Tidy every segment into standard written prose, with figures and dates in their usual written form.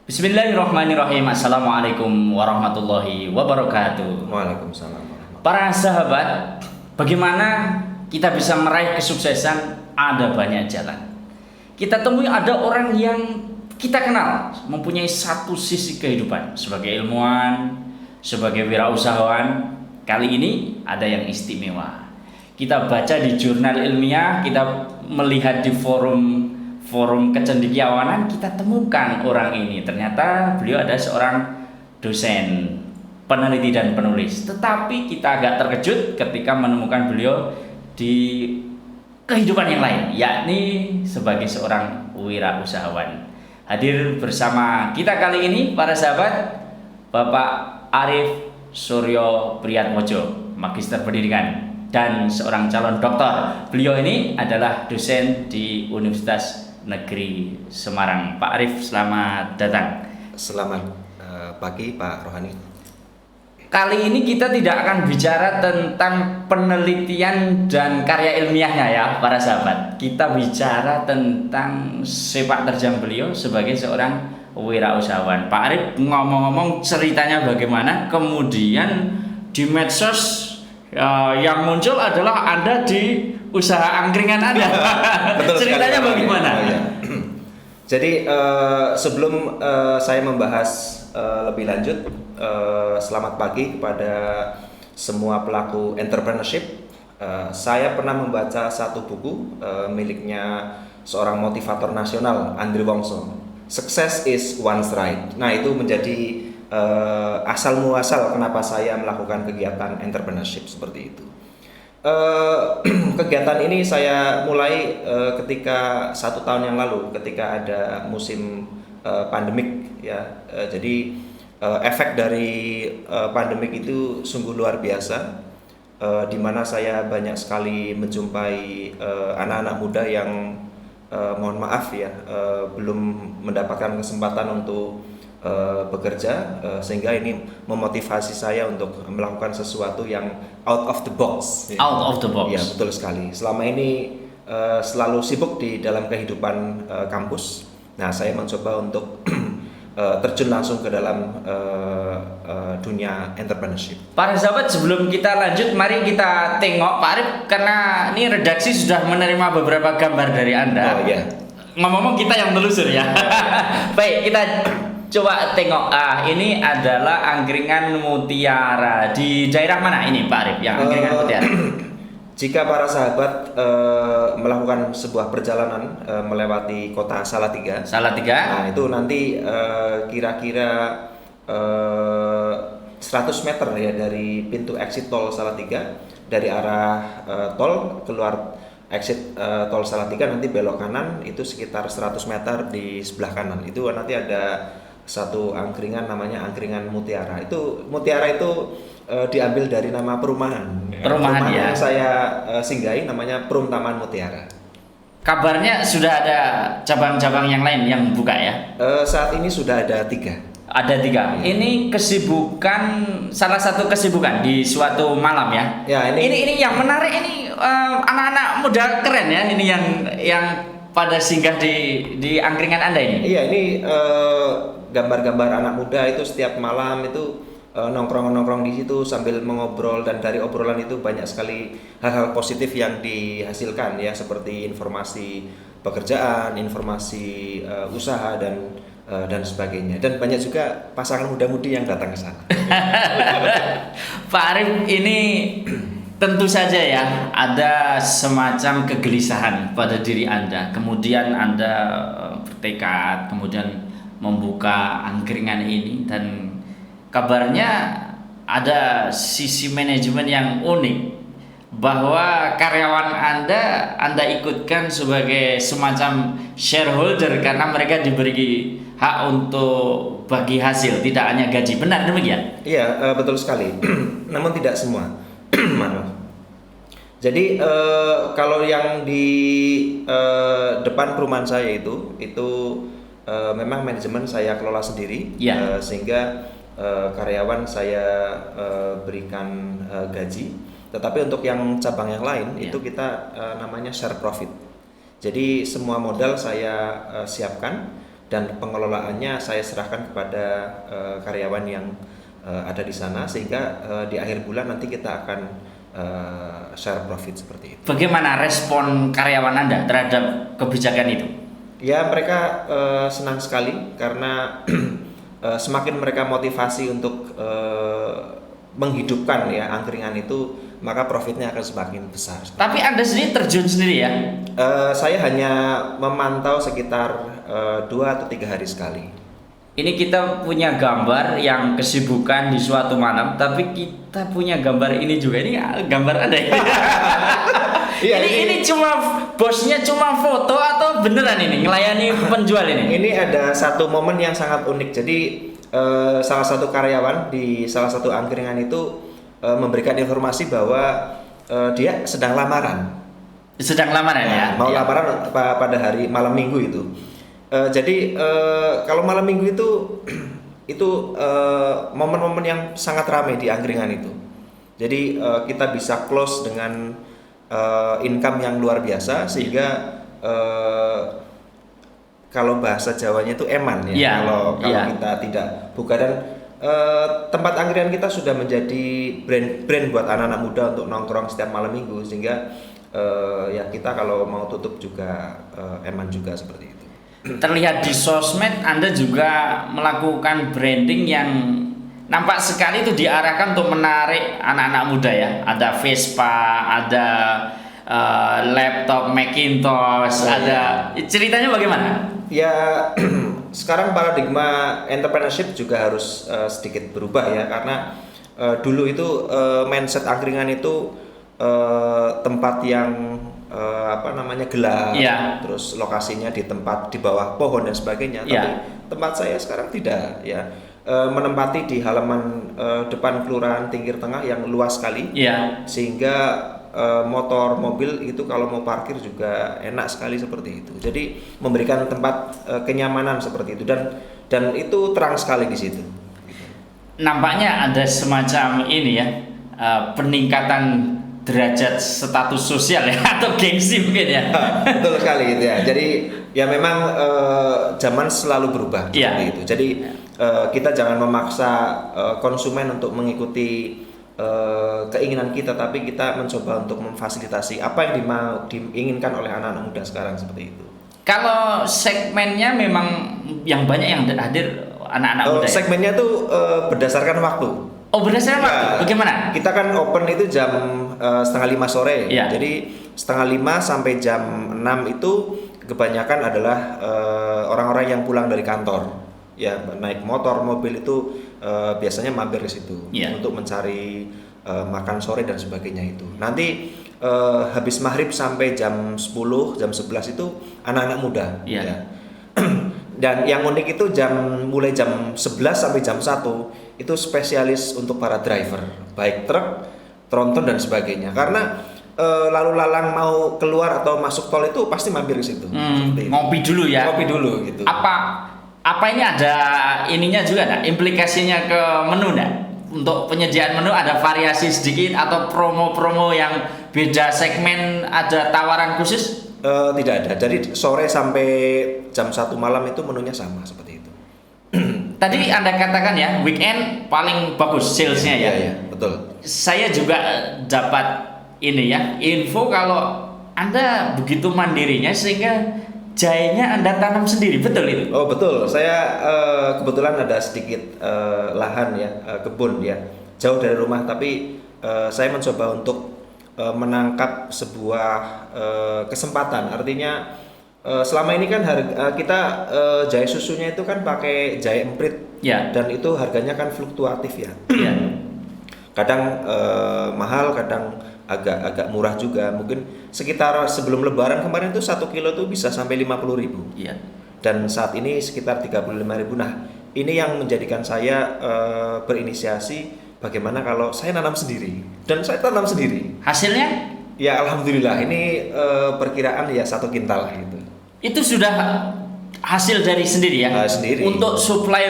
Bismillahirrahmanirrahim. Assalamualaikum warahmatullahi wabarakatuh. Waalaikumsalam warahmatullahi. Para sahabat, bagaimana kita bisa meraih kesuksesan? Ada banyak jalan. Kita temui ada orang yang kita kenal mempunyai satu sisi kehidupan sebagai ilmuwan, sebagai wirausahawan. Kali ini ada yang istimewa. Kita baca di jurnal ilmiah, kita melihat di forum kecendekiawanan, kita temukan orang ini. Ternyata beliau ada seorang dosen, peneliti dan penulis. Tetapi kita agak terkejut ketika menemukan beliau di kehidupan yang lain, yakni sebagai seorang wirausahawan. Hadir bersama kita kali ini para sahabat, Bapak Arif Suryo Priyatmojo, Magister Pendidikan dan seorang calon doktor. Beliau ini adalah dosen di Universitas Negeri Semarang. Pak Arif, selamat datang. Selamat pagi Pak Rohani. Kali ini kita tidak akan bicara tentang penelitian dan karya ilmiahnya ya para sahabat. Kita bicara tentang sepak terjang beliau sebagai seorang wirausahawan. Pak Arif, ngomong-ngomong ceritanya bagaimana, kemudian di medsos yang muncul adalah Anda di usaha angkringan Anda. Ceritanya sekali, bagaimana? Ya. Jadi sebelum saya membahas lebih lanjut, selamat pagi kepada semua pelaku entrepreneurship. Saya pernah membaca satu buku miliknya seorang motivator nasional, Andri Wongso. Success is one's right. Nah, itu menjadi asal muasal kenapa saya melakukan kegiatan entrepreneurship seperti itu. Kegiatan ini saya mulai ketika 1 tahun yang lalu, ketika ada musim pandemik ya. Jadi efek dari pandemik itu sungguh luar biasa, di mana saya banyak sekali menjumpai anak-anak muda yang mohon maaf ya, belum mendapatkan kesempatan untuk bekerja, sehingga ini memotivasi saya untuk melakukan sesuatu yang out of the box. Out of the box. Ya, betul sekali. Selama ini selalu sibuk di dalam kehidupan kampus. Nah, saya mencoba untuk terjun langsung ke dalam dunia entrepreneurship. Para sahabat, sebelum kita lanjut, mari kita tengok Pak Arif, karena ini redaksi sudah menerima beberapa gambar dari Anda. Oh iya. Ngomong-ngomong, kita yang telusur ya. Baik, kita coba tengok. Ini adalah angkringan Mutiara. Di daerah mana ini Pak Arif yang angkringan Mutiara? Jika para sahabat melakukan sebuah perjalanan melewati kota Salatiga, nah itu nanti kira-kira 100 meter ya dari pintu exit tol Salatiga, dari arah tol keluar exit tol Salatiga, nanti belok kanan itu sekitar 100 meter di sebelah kanan itu nanti ada satu angkringan namanya angkringan Mutiara. Itu Mutiara itu diambil dari nama perumahan ya. Yang saya singgahi namanya Perum Taman Mutiara. Kabarnya sudah ada cabang-cabang yang lain yang buka ya? Saat ini sudah ada 3. Ada 3. Ini kesibukan, salah satu kesibukan di suatu malam ya. Ya, ini yang menarik ini, anak-anak muda keren ya, ini yang pada singgah di angkringan Anda ini. Iya, ini gambar-gambar anak muda itu setiap malam itu nongkrong di situ sambil mengobrol, dan dari obrolan itu banyak sekali hal-hal positif yang dihasilkan ya, seperti informasi pekerjaan, informasi usaha dan sebagainya, dan banyak juga pasangan muda-mudi yang datang ke sana. Pak Arif, ini tentu saja ya ada semacam kegelisahan pada diri Anda, kemudian Anda bertekad kemudian membuka angkringan ini, dan kabarnya ada sisi manajemen yang unik, bahwa karyawan Anda ikutkan sebagai semacam shareholder karena mereka diberi hak untuk bagi hasil, tidak hanya gaji. Benar demikian? Iya, betul sekali. Namun tidak semua. Maaf. Jadi kalau yang di depan perumahan saya itu memang manajemen saya kelola sendiri, ya. Sehingga karyawan saya berikan gaji. Tetapi untuk yang cabang yang lain itu kita namanya share profit. Jadi semua modal saya siapkan, dan pengelolaannya saya serahkan kepada karyawan yang ada di sana, sehingga di akhir bulan nanti kita akan share profit seperti itu. Bagaimana respon karyawan Anda terhadap kebijakan itu? Ya, mereka senang sekali karena semakin mereka motivasi untuk menghidupkan ya angkringan itu, maka profitnya akan semakin besar. Tapi Anda sendiri terjun sendiri ya? Saya hanya memantau sekitar 2 atau 3 hari sekali. Ini kita punya gambar yang kesibukan di suatu malam, tapi kita punya gambar ini juga. Ini gambar Anda ya? Iya, ini cuma bosnya cuma foto atau beneran ini ngelayani penjual ini? Ini ada satu momen yang sangat unik. Jadi salah satu karyawan di salah satu angkringan itu memberikan informasi bahwa dia sedang lamaran. Sedang lamaran ya? Mau lamaran pada hari malam minggu itu. Jadi kalau malam minggu itu momen-momen yang sangat ramai di angkringan itu. Jadi kita bisa close dengan income yang luar biasa, sehingga kalau bahasa Jawanya itu eman ya. Kalau kita tidak buka, dan tempat angkringan kita sudah menjadi brand buat anak-anak muda untuk nongkrong setiap malam minggu, sehingga ya kita kalau mau tutup juga eman juga seperti itu. Terlihat di sosmed Anda juga melakukan branding yang nampak sekali itu diarahkan untuk menarik anak-anak muda ya. Ada Vespa, ada laptop Macintosh, ceritanya bagaimana? Ya sekarang paradigma entrepreneurship juga harus sedikit berubah ya, karena dulu itu mindset angkringan itu tempat yang gelap, terus lokasinya di tempat di bawah pohon dan sebagainya. Tapi tempat saya sekarang tidak ya, menempati di halaman depan kelurahan Tingkir Tengah yang luas sekali, sehingga motor mobil itu kalau mau parkir juga enak sekali seperti itu. Jadi memberikan tempat kenyamanan seperti itu, dan itu terang sekali di situ. Nampaknya ada semacam ini ya, peningkatan derajat status sosial ya, atau gengsi mungkin ya. Betul sekali gitu ya. Jadi ya memang zaman selalu berubah seperti itu. Jadi kita jangan memaksa konsumen untuk mengikuti keinginan kita, tapi kita mencoba untuk memfasilitasi apa yang diinginkan oleh anak-anak muda sekarang seperti itu. Kalau segmennya memang yang banyak yang hadir anak-anak muda. Segmennya tuh berdasarkan waktu. Oh, berdasarkan waktu. Bagaimana? Kita kan open itu jam 4:30 sore. Jadi 4:30 sampai jam 6 itu kebanyakan adalah orang-orang yang pulang dari kantor. Ya, naik motor, mobil itu biasanya mampir di situ untuk mencari makan sore dan sebagainya itu. Nanti habis maghrib sampai jam 10, jam 11 itu anak-anak muda. Ya. Dan yang unik itu mulai jam 11 sampai jam 1 itu spesialis untuk para driver, baik truk, tronton dan sebagainya. Karena lalu lalang mau keluar atau masuk tol itu pasti mampir ke situ. Ngopi dulu ya. Ngopi dulu gitu. Apa ini ada ininya juga enggak? Implikasinya ke menu enggak? Untuk penyediaan menu ada variasi sedikit atau promo-promo yang beda segmen, ada tawaran khusus? Tidak ada. Jadi sore sampai jam 1 malam itu menunya sama seperti itu. Tadi Anda katakan ya, weekend paling bagus salesnya ya. Iya, betul. Saya juga dapat ini ya, info kalau Anda begitu mandirinya sehingga jahenya Anda tanam sendiri, betul itu? Oh betul, saya kebetulan ada sedikit lahan ya, kebun ya, jauh dari rumah, tapi saya mencoba untuk menangkap sebuah kesempatan. Artinya selama ini kan kita jahe susunya itu kan pakai jahe emprit, dan itu harganya kan fluktuatif ya. Kadang mahal, kadang agak murah juga. Mungkin sekitar sebelum Lebaran kemarin itu 1 kilo tuh bisa sampai 50.000. Dan saat ini sekitar 35.000. Nah, ini yang menjadikan saya berinisiasi bagaimana kalau saya nanam sendiri, dan saya tanam sendiri. Hasilnya? Ya alhamdulillah, ini perkiraan ya 1 kintal gitu. Itu sudah hasil dari sendiri ya? Sendiri. Untuk supply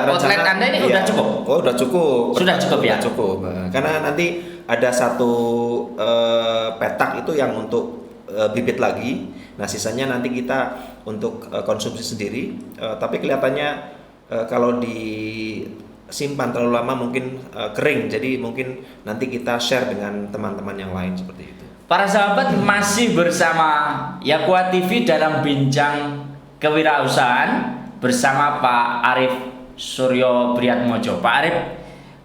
outlet Anda ini udah cukup? Oh, udah cukup. Sudah cukup ya? Cukup. Karena nanti ada satu petak itu yang untuk bibit lagi. Nah, sisanya nanti kita untuk konsumsi sendiri. Tapi kelihatannya kalau disimpan terlalu lama mungkin kering. Jadi mungkin nanti kita share dengan teman-teman yang lain seperti itu. Para sahabat, masih bersama Yakuat TV dalam bincang kewirausahaan bersama Pak Arif Suryo Priatmojo. Pak Arif,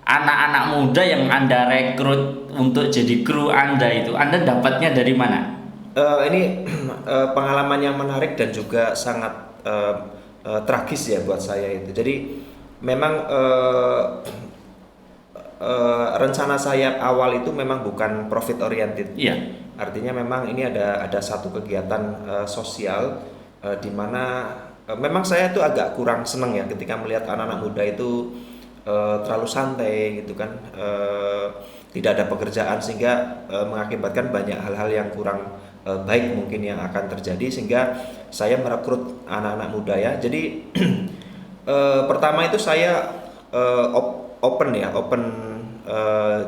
anak-anak muda yang Anda rekrut untuk jadi kru Anda itu, Anda dapatnya dari mana? Ini pengalaman yang menarik dan juga sangat tragis ya buat saya itu. Jadi memang rencana saya awal itu memang bukan profit oriented. Iya. Artinya memang ini ada satu kegiatan sosial di mana memang saya tuh agak kurang seneng ya ketika melihat anak-anak muda itu terlalu santai gitu kan, tidak ada pekerjaan sehingga mengakibatkan banyak hal-hal yang kurang baik mungkin yang akan terjadi, sehingga saya merekrut anak-anak muda ya. Jadi pertama itu saya open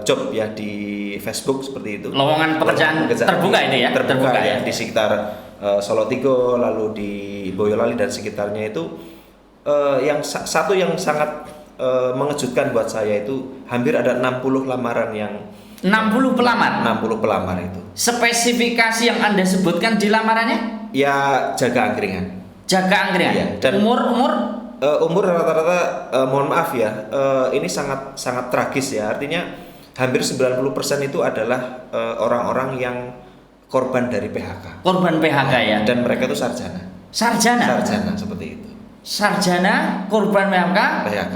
job ya di Facebook seperti itu. Lowongan pekerjaan terbuka itu ya? Terbuka ya di sekitar Solo Tigo, lalu di Boyolali dan sekitarnya itu. Yang satu yang sangat mengejutkan buat saya itu hampir ada 60 lamaran yang 60 pelamar? 60 pelamar itu. Spesifikasi yang Anda sebutkan di lamarannya? Ya, jaga angkringan. Jaga angkringan? Ya, dan umur rata-rata mohon maaf ya, ini sangat tragis ya. Artinya hampir 90% itu adalah orang-orang yang korban dari PHK. Korban PHK ya? Dan mereka itu sarjana. Sarjana seperti itu. Sarjana, korban PHK.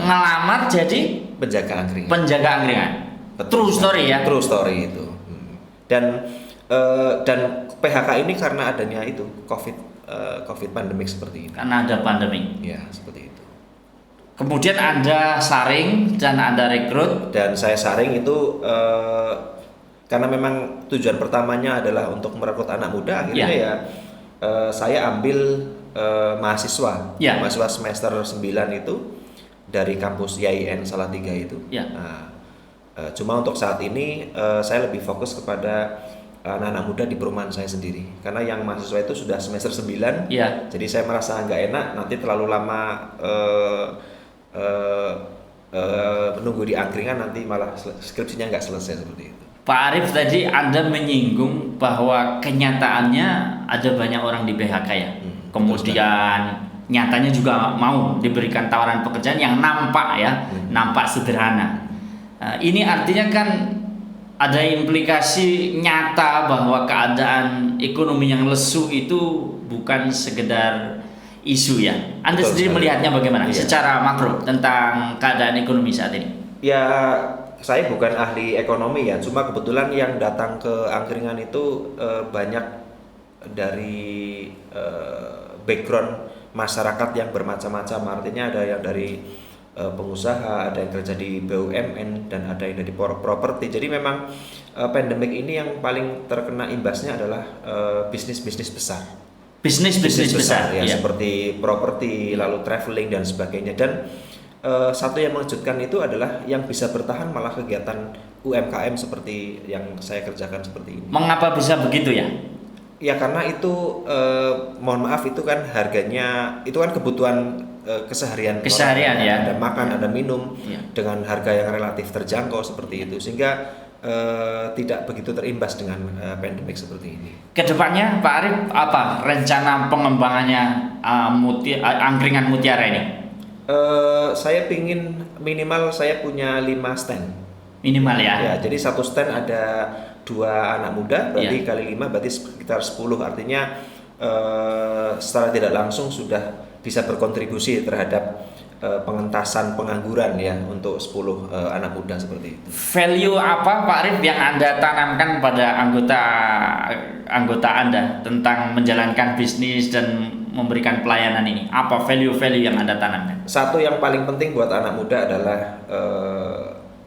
Ngelamar jadi penjaga angkringan. Penjaga angkringan. Betul, true story ya? True story itu. Dan PHK ini karena adanya itu COVID pandemik seperti ini. Karena ada pandemi. Ya, seperti itu. Kemudian Anda saring dan Anda rekrut. Dan saya saring itu karena memang tujuan pertamanya adalah untuk merekrut anak muda. Akhirnya ya saya ambil mahasiswa semester 9 itu dari kampus IAIN Salatiga itu. Nah, cuma untuk saat ini saya lebih fokus kepada anak-anak muda di perumahan saya sendiri, karena yang mahasiswa itu sudah semester 9. Jadi saya merasa nggak enak nanti terlalu lama menunggu di angkringan, nanti malah skripsinya nggak selesai seperti itu. Pak Arif, tadi Anda menyinggung bahwa kenyataannya ada banyak orang di PHK ya. Kemudian nyatanya juga mau diberikan tawaran pekerjaan yang nampak ya, nampak sederhana. Ini artinya kan ada implikasi nyata bahwa keadaan ekonomi yang lesu itu bukan sekedar isu ya. Anda sendiri melihatnya bagaimana secara makro tentang keadaan ekonomi saat ini? Ya, saya bukan ahli ekonomi ya, cuma kebetulan yang datang ke angkringan itu banyak dari background masyarakat yang bermacam-macam. Artinya ada yang dari pengusaha, ada yang kerja di BUMN, dan ada yang dari properti. Jadi memang pandemik ini yang paling terkena imbasnya adalah bisnis-bisnis besar. Bisnis besar ya, seperti properti, lalu traveling dan sebagainya. Dan satu yang mengejutkan itu adalah yang bisa bertahan malah kegiatan UMKM seperti yang saya kerjakan seperti ini. Mengapa bisa begitu ya? Ya karena itu mohon maaf, itu kan harganya, itu kan kebutuhan keseharian orang, ya. Ada makan, ada minum dengan harga yang relatif terjangkau seperti itu, sehingga tidak begitu terimbas dengan pandemik seperti ini. Kedepannya Pak Arif, apa rencana pengembangannya angkringan Mutiara ini? Saya pingin minimal saya punya 5 stand. Minimal ya? Ya, jadi satu stand ada 2 anak muda, berarti kali 5 berarti sekitar 10. Artinya secara tidak langsung sudah bisa berkontribusi terhadap pengentasan pengangguran ya untuk 10 anak muda seperti itu. Value apa Pak Arif yang Anda tanamkan pada anggota Anda tentang menjalankan bisnis dan memberikan pelayanan ini? Apa value-value yang Anda tanamkan? Satu yang paling penting buat anak muda adalah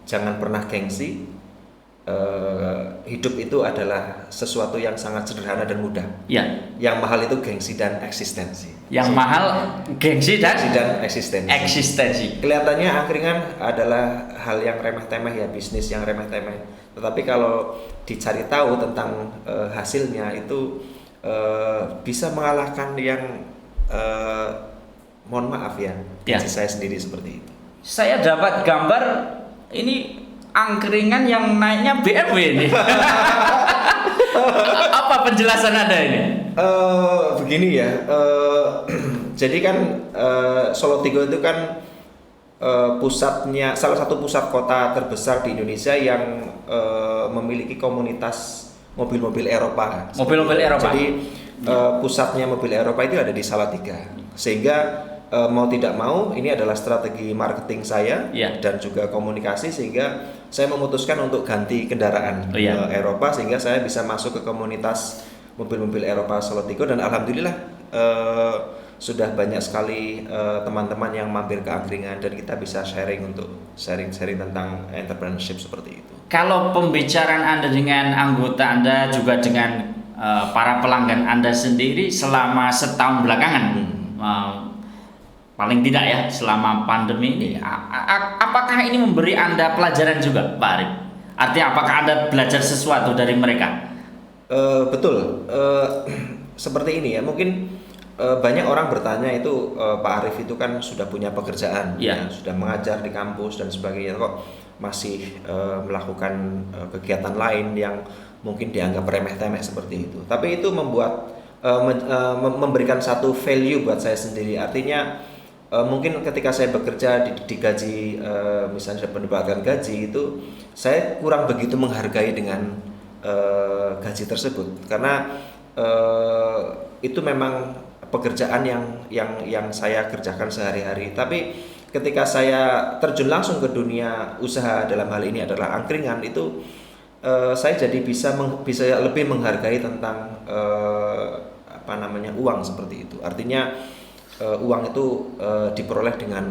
jangan pernah gengsi. Hidup itu adalah sesuatu yang sangat sederhana dan mudah. Ya. Yang mahal itu gengsi dan eksistensi. Yang mahal gengsi dan eksistensi. Kelihatannya angkringan adalah hal yang remeh-temeh ya, bisnis yang remeh-temeh. Tetapi kalau dicari tahu tentang hasilnya itu bisa mengalahkan yang mohon maaf ya, gaji saya sendiri seperti itu. Saya dapat gambar ini angkringan yang naiknya BMW ini. Apa penjelasan Anda ini? Begini ya, jadi kan Solo Tigo itu kan pusatnya, salah satu pusat kota terbesar di Indonesia yang memiliki komunitas mobil-mobil Eropa. Mobil-mobil Eropa. Jadi pusatnya mobil Eropa itu ada di Salatiga, sehingga mau tidak mau ini adalah strategi marketing saya dan juga komunikasi, sehingga saya memutuskan untuk ganti kendaraan Eropa, sehingga saya bisa masuk ke komunitas mobil-mobil Eropa Solo Tigo, dan alhamdulillah sudah banyak sekali teman-teman yang mampir ke angkringan dan kita bisa sharing tentang entrepreneurship seperti itu. Kalau pembicaraan Anda dengan anggota Anda juga dengan para pelanggan Anda sendiri selama setahun belakangan, paling tidak ya selama pandemi ini, apakah ini memberi Anda pelajaran juga, Pak Arif? Artinya apakah Anda belajar sesuatu dari mereka? Betul, seperti ini ya, mungkin banyak orang bertanya itu, Pak Arif itu kan sudah punya pekerjaan, ya, sudah mengajar di kampus dan sebagainya, kok masih melakukan kegiatan lain yang mungkin dianggap remeh-temeh seperti itu. Tapi itu memberikan satu value buat saya sendiri. Artinya mungkin ketika saya bekerja digaji, misalnya saya mendapatkan gaji itu, saya kurang begitu menghargai dengan gaji tersebut, karena itu memang pekerjaan yang saya kerjakan sehari-hari. Tapi ketika saya terjun langsung ke dunia usaha, dalam hal ini adalah angkringan, itu saya jadi bisa lebih menghargai tentang uang seperti itu. Artinya uang itu diperoleh dengan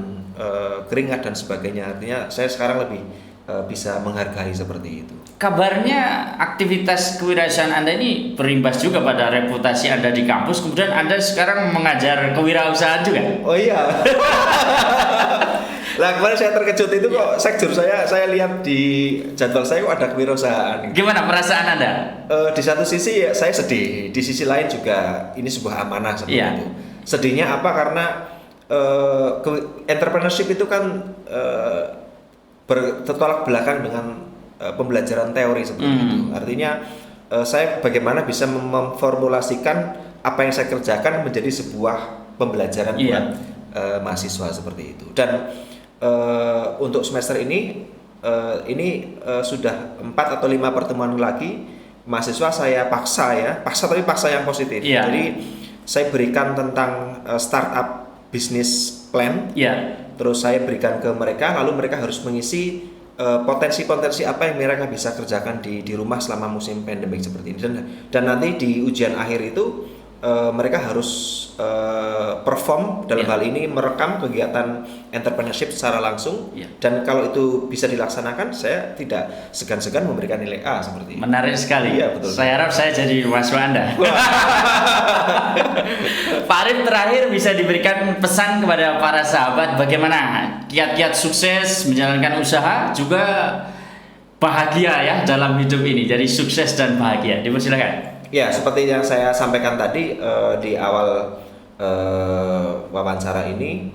keringat dan sebagainya. Artinya saya sekarang lebih bisa menghargai seperti itu. Kabarnya aktivitas kewirausahaan Anda ini berimbas juga pada reputasi Anda di kampus. Kemudian Anda sekarang mengajar kewirausahaan juga. Oh iya. Lah kemarin saya terkejut itu kok sekjur saya lihat di jadwal saya kok ada kewirausahaan. Gimana perasaan Anda? Di satu sisi ya saya sedih, di sisi lain juga ini sebuah amanah seperti itu. Sedihnya apa? Karena entrepreneurship itu kan bertolak belakang dengan pembelajaran teori seperti itu. Artinya saya bagaimana bisa memformulasikan apa yang saya kerjakan menjadi sebuah pembelajaran buat mahasiswa seperti itu. Dan untuk semester ini sudah 4 atau 5 pertemuan lagi mahasiswa saya paksa tapi paksa yang positif. Jadi saya berikan tentang startup business plan. Terus saya berikan ke mereka, lalu mereka harus mengisi potensi-potensi apa yang mereka bisa kerjakan di rumah selama musim pandemik seperti ini. Dan nanti di ujian akhir itu mereka harus perform dalam hal ini, merekam kegiatan entrepreneurship secara langsung. Dan kalau itu bisa dilaksanakan, saya tidak segan-segan memberikan nilai A seperti ini. Menarik sekali. Iya, betul. Saya harap saya jadi mahasiswa Anda. Pak Arif, terakhir bisa diberikan pesan kepada para sahabat bagaimana kiat-kiat sukses menjalankan usaha juga bahagia ya dalam hidup ini. Jadi sukses dan bahagia. Dipersilakan. Ya, seperti yang saya sampaikan tadi di awal wawancara ini,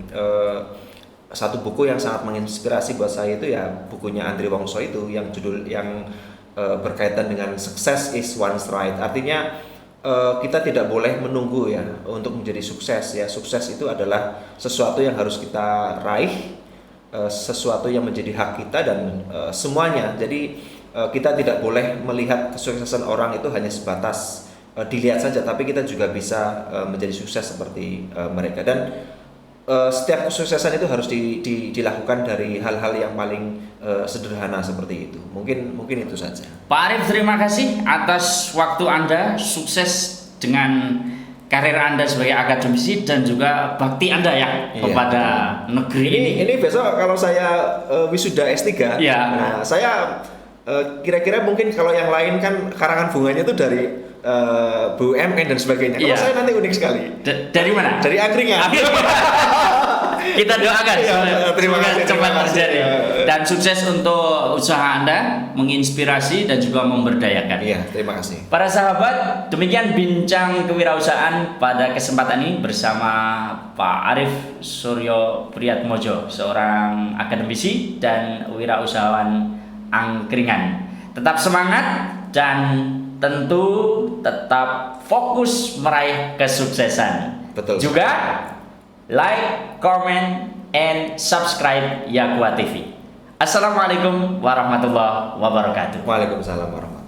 satu buku yang sangat menginspirasi buat saya itu ya bukunya Andri Wongso itu yang berkaitan dengan success is one's right. Artinya kita tidak boleh menunggu ya untuk menjadi sukses ya. Sukses itu adalah sesuatu yang harus kita raih, sesuatu yang menjadi hak kita dan semuanya. Jadi kita tidak boleh melihat kesuksesan orang itu hanya sebatas dilihat saja, tapi kita juga bisa menjadi sukses seperti mereka. Dan setiap kesuksesan itu harus dilakukan dari hal-hal yang paling sederhana seperti itu. Mungkin itu saja. Pak Arif, terima kasih atas waktu Anda. Sukses dengan karir Anda sebagai akademisi dan juga bakti Anda ya kepada negeri ini. Ini besok kalau saya wisuda S3, nah saya kira-kira mungkin kalau yang lain kan karangan bunganya itu dari BUMN dan sebagainya. Kalau saya nanti unik sekali. Dari mana? Dari angkringan. Kita doakan terima semoga kasih, cepat terima kasih. terjadi dan sukses untuk usaha Anda, menginspirasi dan juga memberdayakan. Iya, terima kasih. Para sahabat, demikian bincang kewirausahaan pada kesempatan ini bersama Pak Arif Suryo Priatmojo, seorang akademisi dan wirausahawan angkringan. Tetap semangat dan tentu tetap fokus meraih kesuksesan. Betul. Juga like, comment, and subscribe Yakua TV. Assalamualaikum warahmatullahi wabarakatuh. Waalaikumsalam warahmatullahi wabarakatuh.